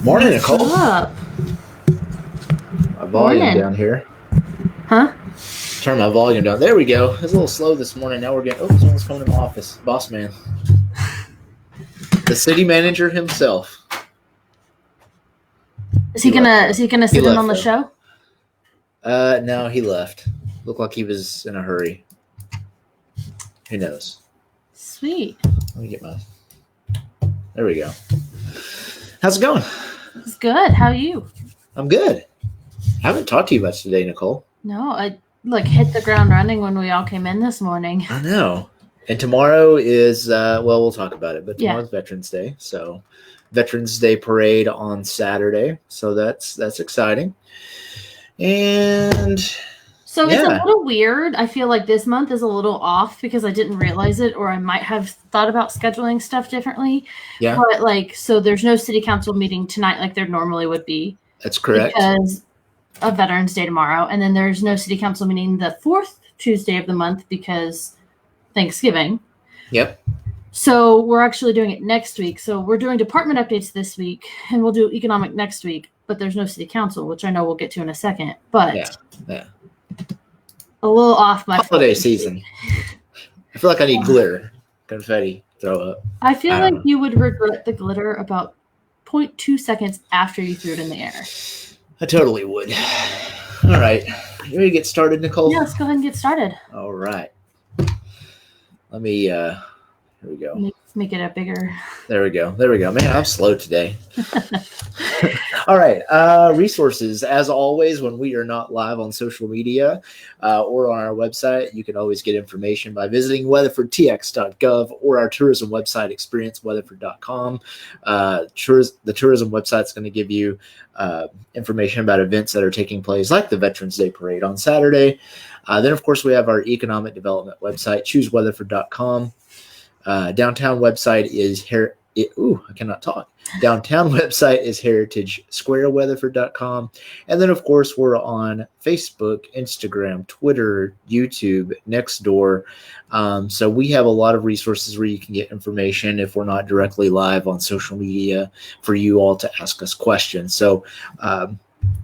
Morning, What's Nicole. up? My volume Morning. down here. Huh? Turn my volume down. There we go. It's a little slow this morning. Now we're getting. Oh, someone's coming in my office. Boss man. The city manager himself. Is he gonna sit in left, on the though. show? No, he left. Looked like he was in a hurry. Who knows? Sweet. Let me get my. There we go. How's it going? It's good. How are you? I'm good. I haven't talked to you much today, Nicole. No, I hit the ground running when we all came in this morning. I know. And tomorrow is we'll talk about it, but tomorrow's Veterans Day. So Veterans Day parade on Saturday. So that's exciting. And so it's a little weird. I feel like this month is a little off because I didn't realize it, or I might have thought about scheduling stuff differently. Yeah. But so there's no city council meeting tonight like there normally would be. That's correct. Because of Veterans Day tomorrow. And then there's no city council meeting the fourth Tuesday of the month because Thanksgiving. Yep. So we're actually doing it next week. So we're doing department updates this week, and we'll do economic next week. But there's no city council, which I know we'll get to in a second. But yeah. A little off my holiday season. I feel like I need glitter, confetti, throw up. I feel like you would regret the glitter about 0.2 seconds after you threw it in the air. I totally would. All right. You ready to get started, Nicole? Yeah, let's go ahead and get started. All right. Let me, here we go. Make it a bigger. There we go. Man, I'm slow today. All right. Resources. As always, when we are not live on social media or on our website, you can always get information by visiting weatherfordtx.gov or our tourism website, experienceweatherford.com. The tourism website is going to give you information about events that are taking place, like the Veterans Day Parade on Saturday. Then, of course, we have our economic development website, chooseweatherford.com. Downtown website is I cannot talk. Downtown website is heritagesquareweatherford.com. And then, of course, we're on Facebook, Instagram, Twitter, YouTube, Nextdoor. So we have a lot of resources where you can get information if we're not directly live on social media for you all to ask us questions. So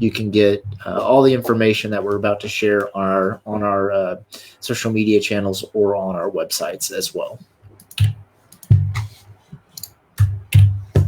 you can get all the information that we're about to share on our social media channels or on our websites as well.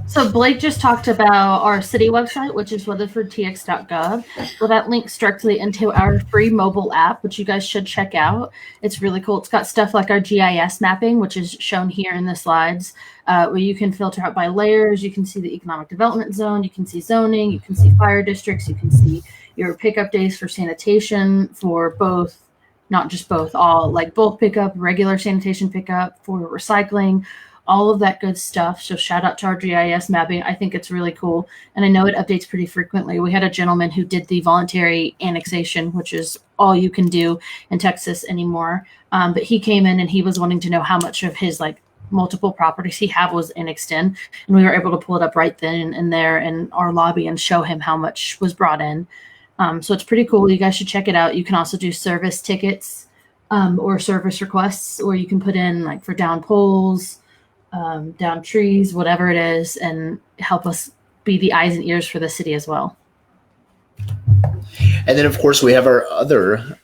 So Blake just talked about our city website, which is weatherfordtx.gov. Well, that links directly into our free mobile app, which you guys should check out. It's really cool. It's got stuff like our GIS mapping, which is shown here in the slides, where you can filter out by layers. You can see the economic development zone. You can see zoning. You can see fire districts. You can see your pickup days for sanitation for both, not just both, all like bulk pickup, regular sanitation pickup, for recycling, all of that good stuff. So shout out to our GIS mapping. I think it's really cool. And I know it updates pretty frequently. We had a gentleman who did the voluntary annexation, which is all you can do in Texas anymore. But he came in and he was wanting to know how much of his multiple properties he have was annexed in. And we were able to pull it up right then and there in our lobby and show him how much was brought in. So it's pretty cool. You guys should check it out. You can also do service tickets or service requests, or you can put in for down poles, down trees, whatever it is, and help us be the eyes and ears for the city as well. And then, of course, we have our other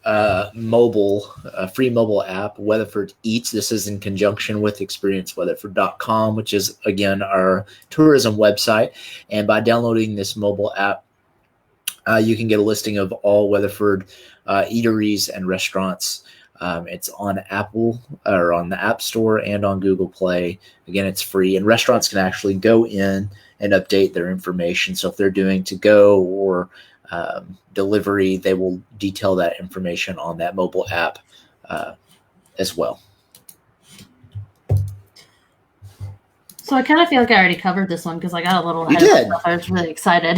free mobile app, Weatherford Eats. This is in conjunction with experienceweatherford.com, which is, again, our tourism website. And by downloading this mobile app, you can get a listing of all Weatherford eateries and restaurants. It's on Apple or on the App Store and on Google Play. Again, it's free, and restaurants can actually go in and update their information. So if they're doing to-go or delivery, they will detail that information on that mobile app as well. So I kind of feel like I already covered this one because I got a little ahead of myself. I was really excited.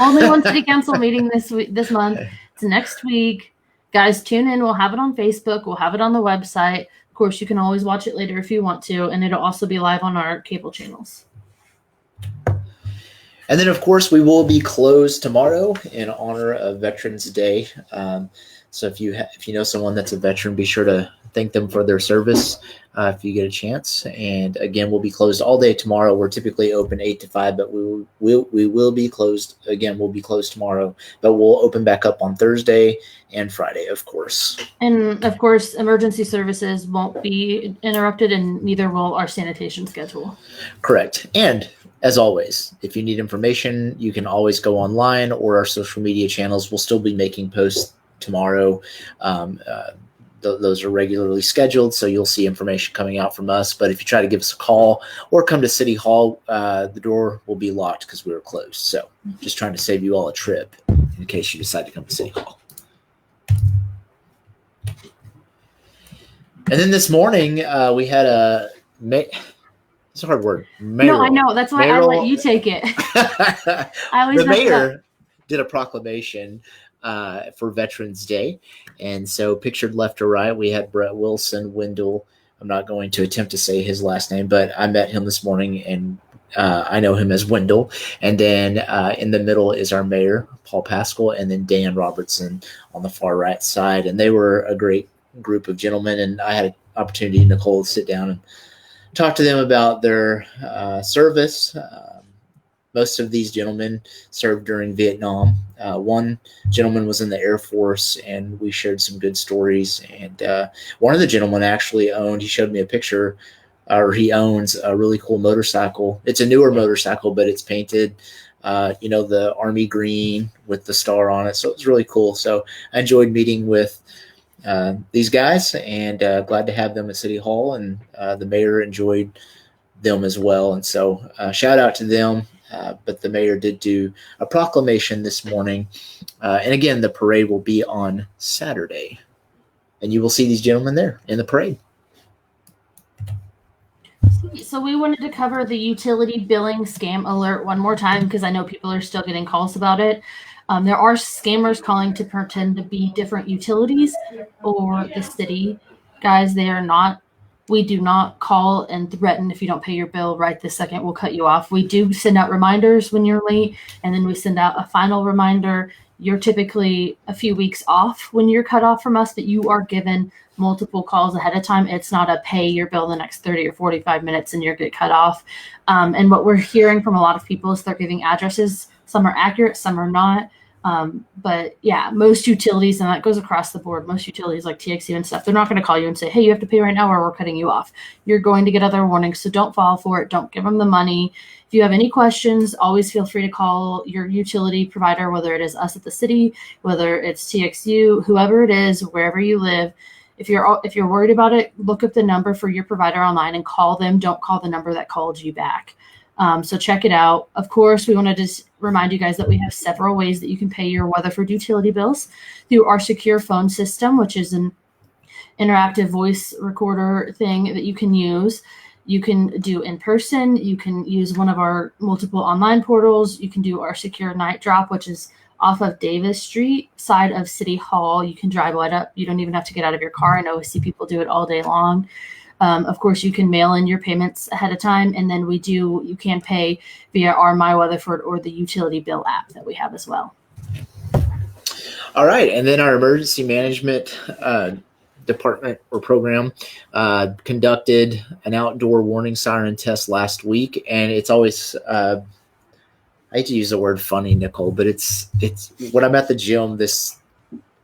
Only one city council meeting this month. It's next week. Guys, tune in. We'll have it on Facebook. We'll have it on the website. Of course, you can always watch it later if you want to, and it'll also be live on our cable channels. And then, of course, we will be closed tomorrow in honor of Veterans Day. So if you know someone that's a veteran, be sure to thank them for their service if you get a chance. And again, we'll be closed all day tomorrow. We're typically open 8 to 5, but we will be closed. Again, we'll be closed tomorrow, but we'll open back up on Thursday and Friday, of course. And of course, emergency services won't be interrupted, and neither will our sanitation schedule. Correct. And as always, if you need information, you can always go online, or our social media channels will still be making posts tomorrow. Those are regularly scheduled, so you'll see information coming out from us. But if you try to give us a call or come to City Hall, the door will be locked because we were closed. So just trying to save you all a trip in case you decide to come to City Hall. And then this morning, we had it's a hard word. Mayoral. No, I know. That's why I let you take it. The mayor did a proclamation for Veterans Day. And so pictured left to right, we had Brett Wilson, Wendell. I'm not going to attempt to say his last name, but I met him this morning, and I know him as Wendell. And then in the middle is our mayor, Paul Pascal, and then Dan Robertson on the far right side. And they were a great group of gentlemen, and I had an opportunity, Nicole, to sit down and talk to them about their service. Most of these gentlemen served during Vietnam. One gentleman was in the Air Force, and we shared some good stories. And one of the gentlemen actually he showed me a picture, or he owns a really cool motorcycle. It's a newer motorcycle, but it's painted, the Army green with the star on it. So it was really cool. So I enjoyed meeting with these guys, and glad to have them at City Hall, and the mayor enjoyed them as well. And so shout out to them. But the mayor did do a proclamation this morning. And again, the parade will be on Saturday, and you will see these gentlemen there in the parade. So we wanted to cover the utility billing scam alert one more time, because I know people are still getting calls about it. There are scammers calling to pretend to be different utilities or the city. Guys, they are not. We do not call and threaten if you don't pay your bill right this second, we'll cut you off. We do send out reminders when you're late, and then we send out a final reminder. You're typically a few weeks off when you're cut off from us, but you are given multiple calls ahead of time. It's not a pay your bill the next 30 or 45 minutes and you're get cut off. And what we're hearing from a lot of people is they're giving addresses. Some are accurate, some are not. But yeah, most utilities, and that goes across the board, most utilities like TXU and stuff, they're not going to call you and say, hey, you have to pay right now or we're cutting you off. You're going to get other warnings, so don't fall for it. Don't give them the money. If you have any questions, always feel free to call your utility provider, whether it is us at the city, whether it's TXU, whoever it is, wherever you live. If you're worried about it, look up the number for your provider online and call them. Don't call the number that called you back. So check it out. Of course, we want to just remind you guys that we have several ways that you can pay your Weatherford utility bills through our secure phone system, which is an interactive voice recorder thing that you can use. You can do in person. You can use one of our multiple online portals. You can do our secure night drop, which is off of Davis Street, side of City Hall. You can drive right up. You don't even have to get out of your car. I know I see people do it all day long. Of course, you can mail in your payments ahead of time, and then you can pay via our My Weatherford or the utility bill app that we have as well. All right, and then our emergency management department or program conducted an outdoor warning siren test last week, and it's always I hate to use the word funny, Nicole, but it's when I'm at the gym.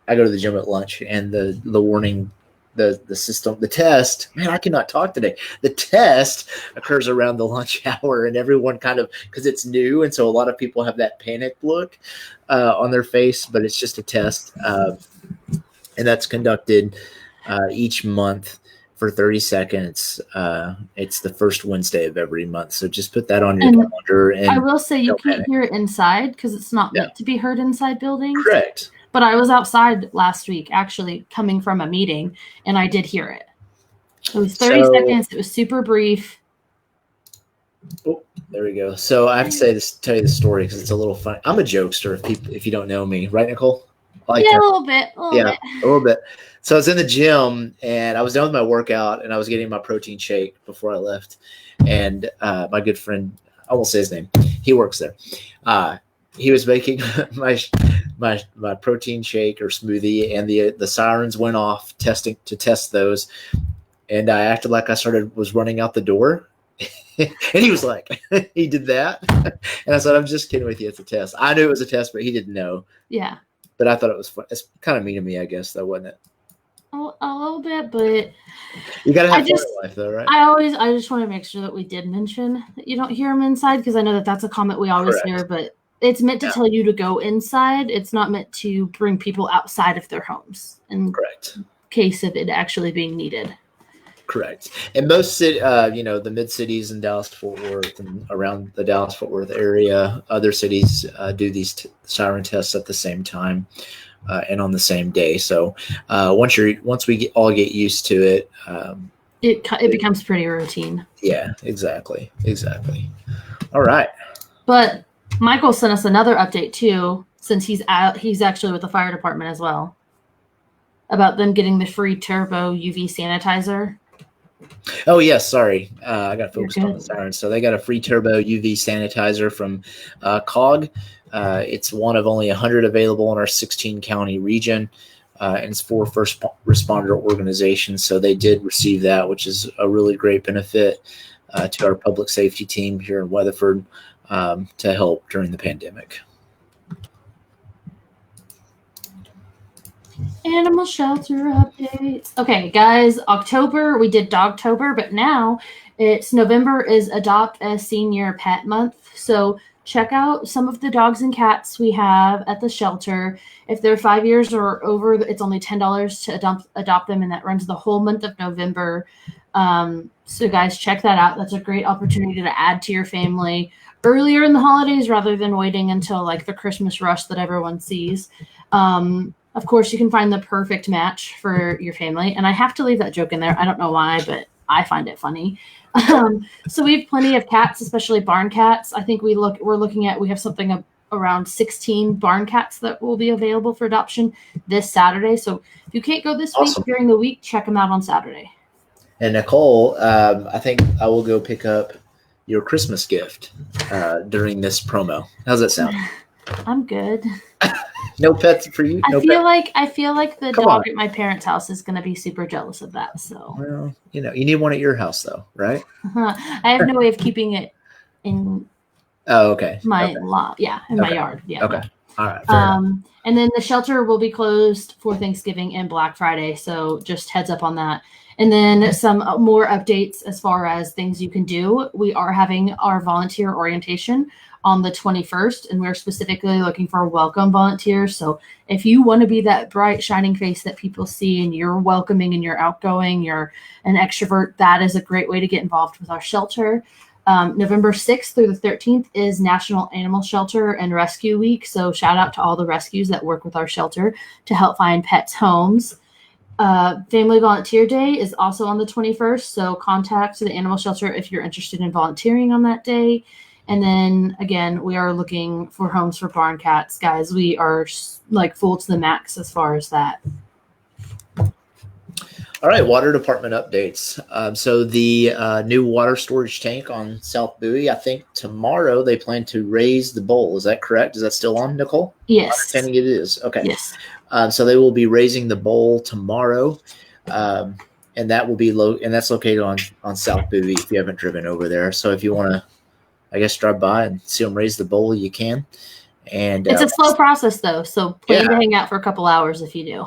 I go to the gym at lunch, and the warning. The system, the test, man, I cannot talk today. The test occurs around the lunch hour, and everyone kind of, because it's new, and so a lot of people have that panic look on their face, but it's just a test. And that's conducted each month for 30 seconds. It's the first Wednesday of every month. So just put that on your calendar. And I will say you can't hear it inside because it's not meant to be heard inside buildings. Correct. But I was outside last week, actually coming from a meeting, and I did hear it. It was 30 seconds. It was super brief. Oh, there we go. So I have to tell you the story because it's a little fun. I'm a jokester if you don't know me, right, Nicole? A little bit. A little bit. So I was in the gym, and I was done with my workout, and I was getting my protein shake before I left. And my good friend, I won't say his name, he works there. He was making my protein shake or smoothie, and the sirens went off to test those, and I acted like I was running out the door. And he was like, he did that. And I said, I'm just kidding with you. It's a test. I knew it was a test, but he didn't know. Yeah. But I thought it was fun. It's kind of mean of me, I guess, though, wasn't it? A little bit, but you got to have fun in life, though, right? I just want to make sure that we did mention that you don't hear them inside, because I know that that's a comment we always hear, but it's meant to tell you to go inside. It's not meant to bring people outside of their homes in case of it actually being needed. Correct. And most the mid cities in Dallas-Fort Worth and around the Dallas-Fort Worth area, other cities do these siren tests at the same time and on the same day. So once we all get used to it, it becomes pretty routine. Yeah, exactly. All right. But Michael sent us another update too, since he's actually with the fire department as well, about them getting the free turbo UV sanitizer. Oh, yes. Sorry. I got focused on the sirens. So they got a free turbo UV sanitizer from COG. It's one of only 100 available in our 16-county region, and it's for first responder organizations. So they did receive that, which is a really great benefit to our public safety team here in Weatherford to help during the pandemic. Animal shelter updates. Okay, guys, October, we did Dogtober, but now it's November is Adopt a Senior Pet Month. So check out some of the dogs and cats we have at the shelter. If they're 5 years or over, it's only $10 to adopt them, and that runs the whole month of November. So guys, check that out. That's a great opportunity to add to your family earlier in the holidays rather than waiting until like the Christmas rush that everyone sees. Of course, you can find the perfect match for your family. And I have to leave that joke in there. I don't know why, but I find it funny. So we have plenty of cats, especially barn cats. I think we have something around 16 barn cats that will be available for adoption this Saturday. So if you can't go this week, during the week, check them out on Saturday. And Nicole, I think I will go pick up your Christmas gift during this promo. How's that sound? I'm good. No pets for you? I feel like the dog at my parents' house is going to be super jealous of that. So, well, you need one at your house, though, right? I have no way of keeping it in. Oh, okay. My lot, my yard, Okay, all right. And then the shelter will be closed for Thanksgiving and Black Friday. So just heads up on that. And then some more updates as far as things you can do. We are having our volunteer orientation on the 21st, and we're specifically looking for welcome volunteers. So if you want to be that bright, shining face that people see and you're welcoming and you're outgoing, you're an extrovert, that is a great way to get involved with our shelter. November 6th through the 13th is National Animal Shelter and Rescue Week. So shout out to all the rescues that work with our shelter to help find pets homes. Family Volunteer Day is also on the 21st. So contact the animal shelter if you're interested in volunteering on that day. And then again, we are looking for homes for barn cats, guys. We are like full to the max as far as that. All right, water department updates. So the new water storage tank on South Bowie, I think tomorrow they plan to raise the bowl. Is that correct? Is that still on, Nicole? Yes. Understanding it is. Okay. Yes. So they will be raising the bowl tomorrow. And that will be and that's located on South Bowie if you haven't driven over there. So if you want to, I guess, drive by and see them raise the bowl, you can. And it's a slow process, though, so plan to hang out for a couple hours if you do.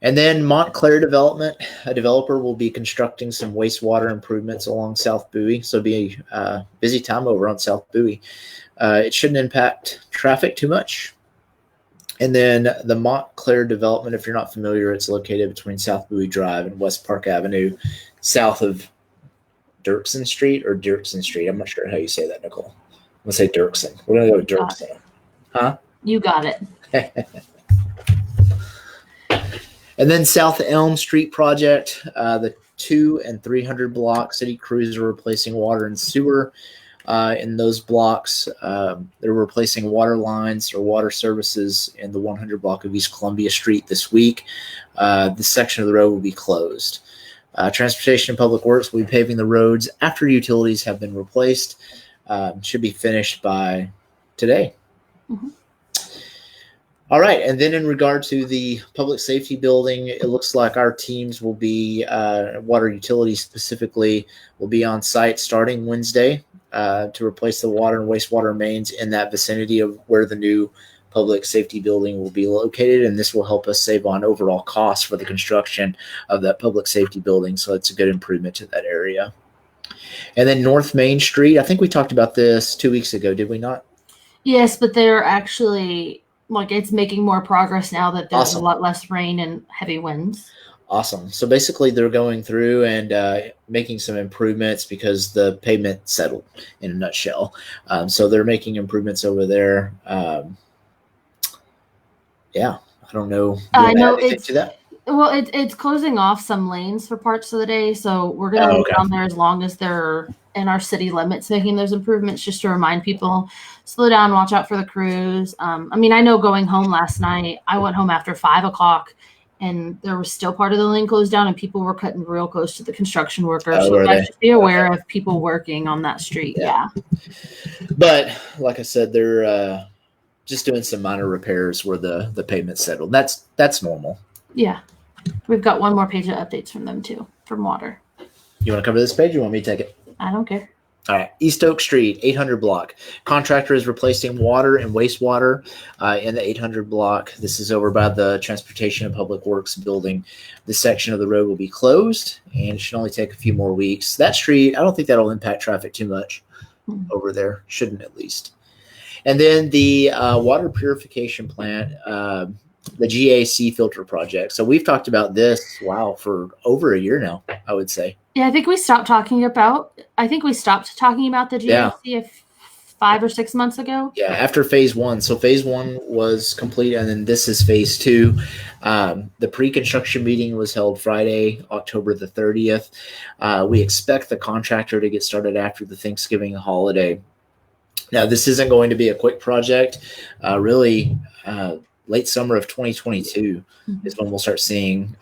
And then Montclair Development, a developer will be constructing some wastewater improvements along South Bowie, so it'll be a busy time over on South Bowie. It shouldn't impact traffic too much. And then the Montclair Development, if you're not familiar, it's located between South Bowie Drive and West Park Avenue, south of Dirksen Street or Dirksen Street. I'm not sure how you say that, Nicole. I'm going to say Dirksen. We're going to go with Dirksen. Huh? You got it. And then South Elm Street project, the 200 and 300 block city crews are replacing water and sewer in those blocks. They're replacing water lines or water services in the 100 block of East Columbia Street this week. This section of the road will be closed. Transportation and Public Works will be paving the roads after utilities have been replaced. Should be finished by today. Mm-hmm. All right, and then in regard to the public safety building, it looks like our teams will be, water utilities specifically, will be on site starting Wednesday to replace the water and wastewater mains in that vicinity of where the new public safety building will be located, and this will help us save on overall costs for the construction of that public safety building, so it's a good improvement to that area. And then North Main Street, I think we talked about this 2 weeks ago, did we not? Yes, but they're actually like it's making more progress now that there's Awesome. a lot less rain and heavy winds. Awesome. So basically, they're going through and making some improvements because the pavement settled in a nutshell. So they're making improvements over there. Yeah, I don't know. You I want to add know anything to that? it's closing off some lanes for parts of the day, so we're gonna leave Okay. it on there as long as they're in our city limits making those improvements, just to remind people slow down, watch out for the crews. I mean, I know going home last night, I went home after 5 o'clock, and there was still part of the lane closed down, and people were cutting real close to the construction workers. So Were guys, they? just be aware of people working on that street. Yeah. But like I said, they're just doing some minor repairs where the pavement settled. That's normal. Yeah. We've got one more page of updates from them too, from water. You want to cover this page? Or you want me to take it? I don't care. All right, East Oak Street, 800 block. Contractor is replacing water and wastewater in the 800 block. This is over by the Transportation and Public Works building. This section of the road will be closed, and it should only take a few more weeks. That street, I don't think that'll impact traffic too much over there. Shouldn't, at least. And then the water purification plant, the GAC filter project. So we've talked about this, for over a year now, I would say. Yeah, I think we stopped talking about the GAC 5 or 6 months ago. Yeah, after phase one. So phase one was complete, and then this is phase two. The pre-construction meeting was held Friday, October the 30th. We expect the contractor to get started after the Thanksgiving holiday. Now, this isn't going to be a quick project. Really, late summer of 2022 is when we'll start seeing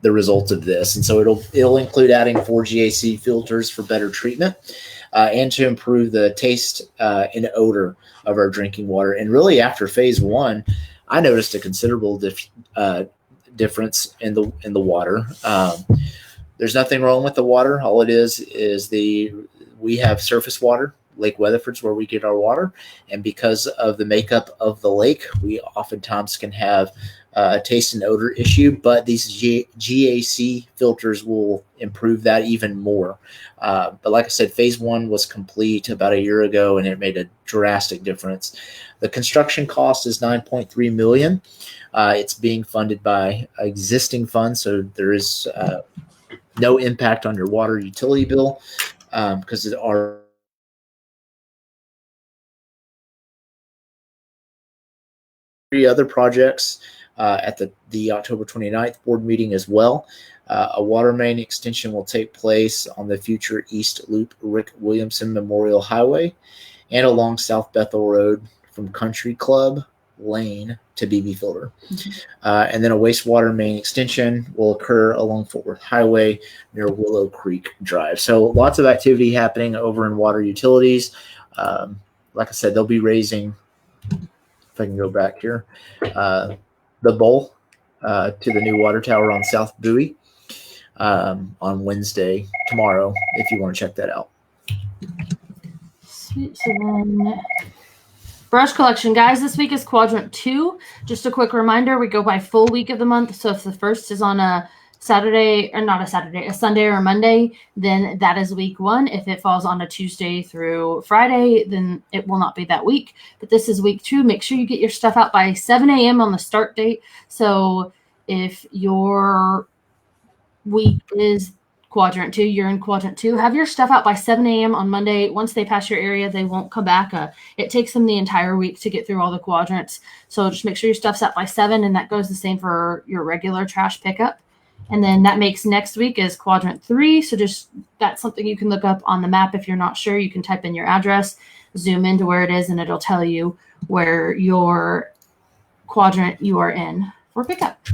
the results of this. And so it'll include adding 4 GAC filters for better treatment and to improve the taste and odor of our drinking water. And really, after phase one, I noticed a considerable difference in the water. There's nothing wrong with the water. All it is we have surface water. Lake Weatherford's where we get our water, and because of the makeup of the lake, we oftentimes can have a taste and odor issue, but these GAC filters will improve that even more. But like I said, phase one was complete about a year ago, and it made a drastic difference. The construction cost is $9.3 million. It's being funded by existing funds, so there is no impact on your water utility bill because it are three other projects at the October 29th board meeting as well. A water main extension will take place on the future East Loop Rick Williamson Memorial Highway and along South Bethel Road from Country Club Lane to BB Filter. And then a wastewater main extension will occur along Fort Worth Highway near Willow Creek Drive. So lots of activity happening over in water utilities. Like I said, they'll be raising, if I can go back here, the bowl to the new water tower on South Bowie on Wednesday, tomorrow, if you want to check that out. Sweet. So then brush collection, guys, this week is quadrant 2. Just a quick reminder, we go by full week of the month. So if the first is on a Sunday or a Monday, then that is week 1. If it falls on a Tuesday through Friday, then it will not be that week. But this is week 2. Make sure you get your stuff out by 7 a.m. on the start date. So if your week is quadrant 2, you're in quadrant 2, have your stuff out by 7 a.m. on Monday. Once they pass your area, they won't come back. It takes them the entire week to get through all the quadrants. So just make sure your stuff's out by 7, and that goes the same for your regular trash pickup. And then that makes next week is quadrant 3. So just that's something you can look up on the map. If you're not sure, you can type in your address, zoom into where it is, and it'll tell you where your quadrant you are in for pickup.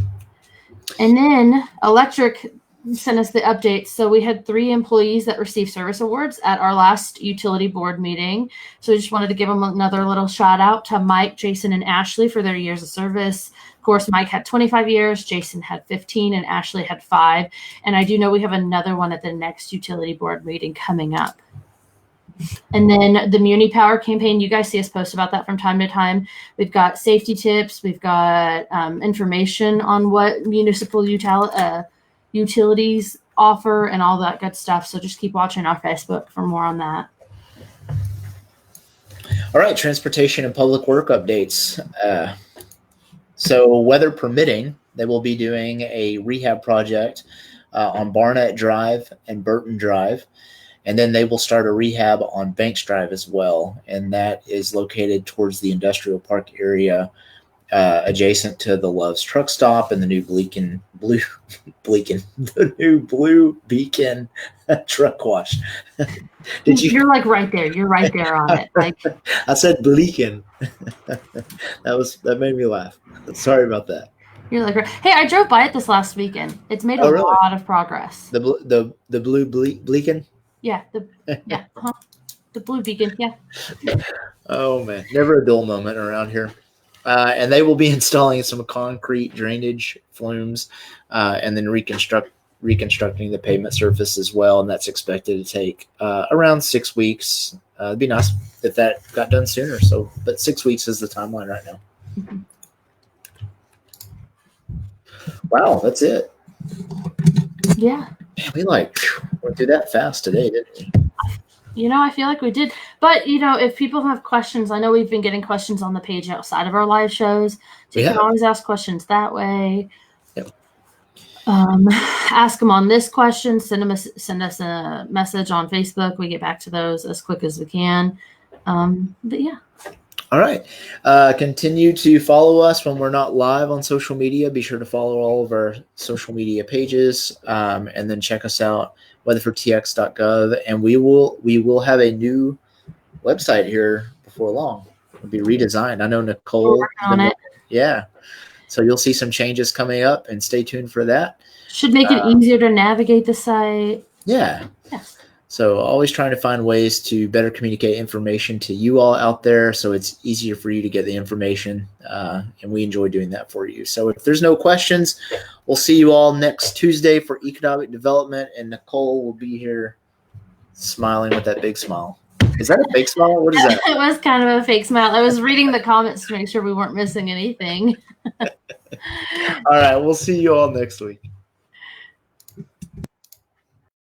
And then electric, sent us the updates. So we had 3 employees that received service awards at our last utility board meeting. So we just wanted to give them another little shout out to Mike, Jason, and Ashley for their years of service. Of course, Mike had 25 years, Jason had 15, and Ashley had 5. And I do know we have another one at the next utility board meeting coming up. And then the Muni Power campaign, you guys see us post about that from time to time. We've got safety tips. We've got information on what municipal utilities offer and all that good stuff. So just keep watching our Facebook for more on that. All right, transportation and public work updates. So weather permitting, they will be doing a rehab project on Barnett Drive and Burton Drive. And then they will start a rehab on Banks Drive as well. And that is located towards the industrial park area, adjacent to the Love's truck stop and the new the new Blue Beacon truck wash. You're like right there. You're right there on it. Like I said Bleakin. That made me laugh. Sorry about that. You're like, hey, I drove by it this last weekend. It's made a lot of progress. The Blue Beacon? Yeah, the Blue Beacon, yeah. Oh man, never a dull moment around here. And they will be installing some concrete drainage flumes, and then reconstructing the pavement surface as well. And that's expected to take around 6 weeks. It'd be nice if that got done sooner. So, but 6 weeks is the timeline right now. Mm-hmm. Wow, that's it. Yeah. Man, we went through that fast today, didn't we? I feel like we did. But, if people have questions, I know we've been getting questions on the page outside of our live shows. So you can always ask questions that way. Yep. Ask them on this question. Send us a message on Facebook. We get back to those as quick as we can. But, yeah. All right. Continue to follow us when we're not live on social media. Be sure to follow all of our social media pages, and then check us out, weatherfordtx.gov. And we will have a new website here before long. It'll be redesigned. I know Nicole. We're working on it. Yeah. So you'll see some changes coming up, and stay tuned for that. Should make it easier to navigate the site. Yeah. Yes. So always trying to find ways to better communicate information to you all out there, so it's easier for you to get the information, and we enjoy doing that for you. So if there's no questions, we'll see you all next Tuesday for economic development, and Nicole will be here smiling with that big smile. Is that a fake smile? What is that? It was kind of a fake smile. I was reading the comments to make sure we weren't missing anything. All right, we'll see you all next week.